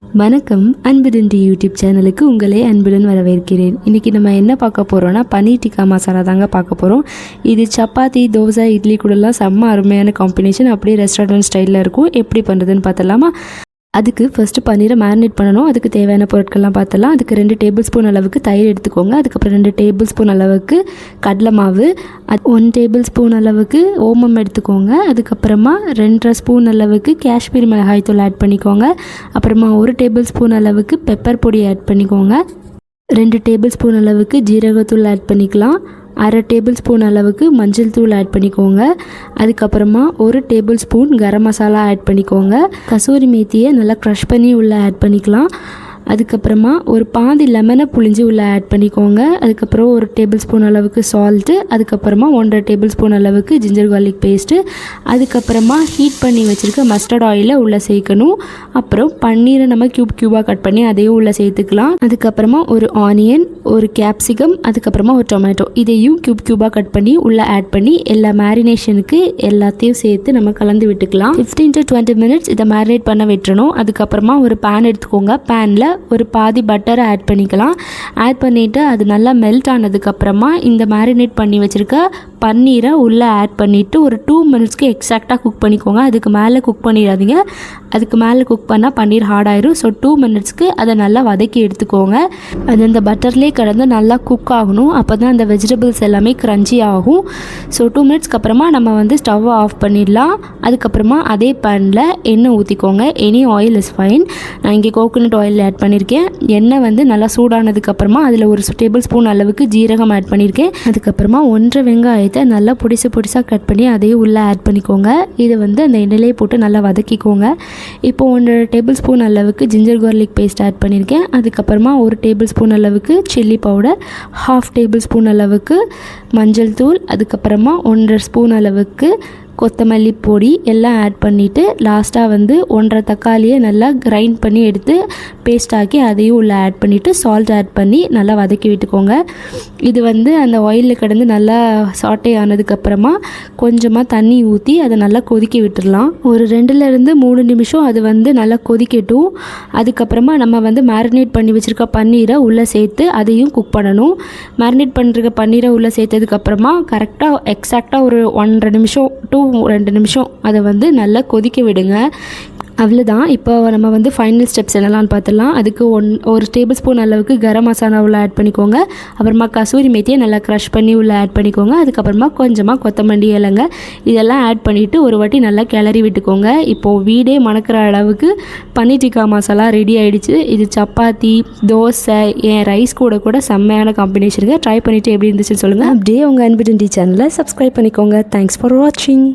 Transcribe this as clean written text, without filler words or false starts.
வணக்கம். அன்புடன் யூடியூப் சேனலுக்கு உங்களே அன்புடன் வரவேற்கிறேன். இன்றைக்கி நம்ம என்ன பார்க்க போகிறோன்னா பன்னீர் டிக்கா மசாலா தாங்க பார்க்க போகிறோம். இது சப்பாத்தி, தோசை, இட்லி கூடலாம் செம்ம அருமையான காம்பினேஷன். அப்படியே ரெஸ்டாரண்ட் ஸ்டைலில் இருக்கும். எப்படி பண்ணுறதுன்னு பார்த்தலாமா? அதுக்கு ஃபஸ்ட்டு பன்னீரை மேரினேட் பண்ணணும். அதுக்கு தேவையான பொருட்கள்லாம் பார்த்தலாம். அதுக்கு 2 டேபிள் ஸ்பூன் அளவுக்கு தயிர் எடுத்துக்கோங்க. அதுக்கப்புறம் 2 டேபிள் ஸ்பூன் அளவுக்கு கடலை மாவு, 1 டேபிள் ஸ்பூன் அளவுக்கு ஓமம் எடுத்துக்கோங்க. அதுக்கப்புறமா 2.5 ஸ்பூன் அளவுக்கு காஷ்மீர் மிளகாய் தூள் ஆட் பண்ணிக்கோங்க. அப்புறமா 1 டேபிள் ஸ்பூன் அளவுக்கு பெப்பர் பொடி ஆட் பண்ணிக்கோங்க. 2 டேபிள் ஸ்பூன் அளவுக்கு ஜீரகத்தூள் ஆட் பண்ணிக்கலாம். 1/2 டேபிள் ஸ்பூன் அளவுக்கு மஞ்சள் தூள் ஆட் பண்ணிக்கோங்க. அதுக்கப்புறமா 1 table spoon garam masala add பண்ணிக்கோங்க. கசூரி மேத்தியை நல்லா க்ரஷ் பண்ணி உள்ளே ஆட் பண்ணிக்கலாம். அதுக்கப்புறமா ஒரு பாதி லெமனை புழிஞ்சு உள்ளே ஆட் பண்ணிக்கோங்க. அதுக்கப்புறம் 1 டேபிள் ஸ்பூன் அளவுக்கு சால்ட்டு, அதுக்கப்புறமா 1.5 டேபிள் ஸ்பூன் அளவுக்கு ஜிஞ்சர் கார்லிக் பேஸ்ட்டு, அதுக்கப்புறமா ஹீட் பண்ணி வச்சுருக்க மஸ்டர்ட் ஆயிலை உள்ளே சேர்க்கணும். அப்புறம் பன்னீரை நம்ம க்யூபாக கட் பண்ணி அதையும் உள்ளே சேர்த்துக்கலாம். அதுக்கப்புறமா ஒரு ஆனியன், ஒரு கேப்சிகம், அதுக்கப்புறமா ஒரு டொமேட்டோ, இதையும் க்யூபாக கட் பண்ணி உள்ளே ஆட் பண்ணி எல்லா மேரினேஷனுக்கு எல்லாத்தையும் சேர்த்து நம்ம கலந்து விட்டுக்கலாம். 15 to 20 மினிட்ஸ் இதை மேரினேட் பண்ண விட்டுறணும். அதுக்கப்புறமா ஒரு பேன் எடுத்துக்கோங்க. பேனில் ஒரு பாதி பட்டரை ஆட் பண்ணிக்கலாம். ஆட் பண்ணிவிட்டு அது நல்லா மெல்ட் ஆனதுக்கப்புறமா இந்த மேரினேட் பண்ணி வச்சுருக்க பன்னீரை உள்ளே ஆட் பண்ணிவிட்டு ஒரு 2 மினிட்ஸ்க்கு எக்ஸாக்டாக குக் பண்ணிக்கோங்க. அதுக்கு மேலே குக் பண்ணிடாதீங்க. அதுக்கு மேலே குக் பண்ணால் பன்னீர் ஹார்ட் ஆயிரும். ஸோ 2 மினிட்ஸ்க்கு அதை நல்லா வதக்கி எடுத்துக்கோங்க. அது அந்த பட்டர்லேயே கடந்து நல்லா குக் ஆகணும். அப்போ தான் அந்த வெஜிடபிள்ஸ் எல்லாமே க்ரன்ச்சி ஆகும். ஸோ 2 மினிட்ஸ்க்கு அப்புறமா நம்ம ஸ்டவ்வை ஆஃப் பண்ணிடலாம். அதுக்கப்புறமா அதே பேனில் எண்ணெய் ஊற்றிக்கோங்க. Any oil is fine. நான் இங்கே கோகோனட் ஆயில் ஆட் பண்ணியிருக்கேன். எண்ணெய் நல்லா சூடானதுக்கப்புறமா அதில் 1 டேபிள் ஸ்பூன் அளவுக்கு ஜீரகம் ஆட் பண்ணியிருக்கேன். அதுக்கப்புறமா 1 வெங்காயத்தை நல்லா பொடிசாக கட் பண்ணி அதையும் உள்ளே ஆட் பண்ணிக்கோங்க. இதை அந்த எண்ணெயிலே போட்டு நல்லா வதக்கிக்கோங்க. இப்போ 1 டேபிள் ஸ்பூன் அளவுக்கு ஜிஞ்சர் கார்லிக் பேஸ்ட் ஆட் பண்ணியிருக்கேன். அதுக்கப்புறமா 1 டேபிள் ஸ்பூன் அளவுக்கு சில்லி பவுடர், 1/2 டேபிள் ஸ்பூன் அளவுக்கு மஞ்சள் தூள், அதுக்கப்புறமா 1.5 ஸ்பூன் அளவுக்கு கொத்தமல்லி பொடி எல்லாம் ஆட் பண்ணிவிட்டு லாஸ்ட்டாக 1.5 தக்காளியை நல்லா கிரைண்ட் பண்ணி எடுத்து பேஸ்ட் ஆக்கி அதையும் உள்ளே ஆட் பண்ணிவிட்டு சால்ட் ஆட் பண்ணி நல்லா வதக்கி விட்டுக்கோங்க. இது அந்த ஆயிலில் கிடந்து நல்லா சாட்டே ஆனதுக்கப்புறமா கொஞ்சமாக தண்ணி ஊற்றி அதை நல்லா கொதிக்க விட்டுடலாம். ஒரு 2-3 நிமிஷம் அது நல்லா கொதிக்கட்டும். அதுக்கப்புறமா நம்ம மேரினேட் பண்ணி வச்சுருக்க பன்னீரை உள்ளே சேர்த்து அதையும் குக் பண்ணணும். மேரினேட் பண்ணிருக்க பன்னீரை உள்ளே சேர்த்ததுக்கப்புறமா கரெக்டாக எக்ஸாக்டாக ஒரு 1.5 நிமிஷம் to 2 நிமிஷம் அதை நல்லா கொதிக்க விடுங்க. அவ்வளோதான். இப்போ நம்ம ஃபைனல் ஸ்டெப்ஸ் என்னெல்லாம் பார்த்துடலாம். அதுக்கு 1 டேபிள் ஸ்பூன் அளவுக்கு கரம் மசாலா உள்ள ஆட் பண்ணிக்கோங்க. அப்புறமா கசூரி மேத்தியை நல்லா க்ரஷ் பண்ணி உள்ள ஆட் பண்ணிக்கோங்க. அதுக்கப்புறமா கொஞ்சமாக கொத்தமல்லி இலைங்க இதெல்லாம் ஆட் பண்ணிவிட்டு ஒரு வாட்டி நல்லா கிளறி விட்டுக்கோங்க. இப்போது வீடே மணக்கிற அளவுக்கு பன்னீர் டிக்கா மசாலா ரெடி ஆகிடுச்சு. இது சப்பாத்தி, தோசை, என் ரைஸ் கூட செம்மையான காம்பினேஷனுங்க. ட்ரை பண்ணிவிட்டு எப்படி இருந்துச்சுன்னு சொல்லுங்கள். அப்படியே உங்கள் அன்புடன் சேனலை சப்ஸ்கிரைப் பண்ணிக்கோங்க. தேங்க்ஸ் ஃபார் வாட்சிங்.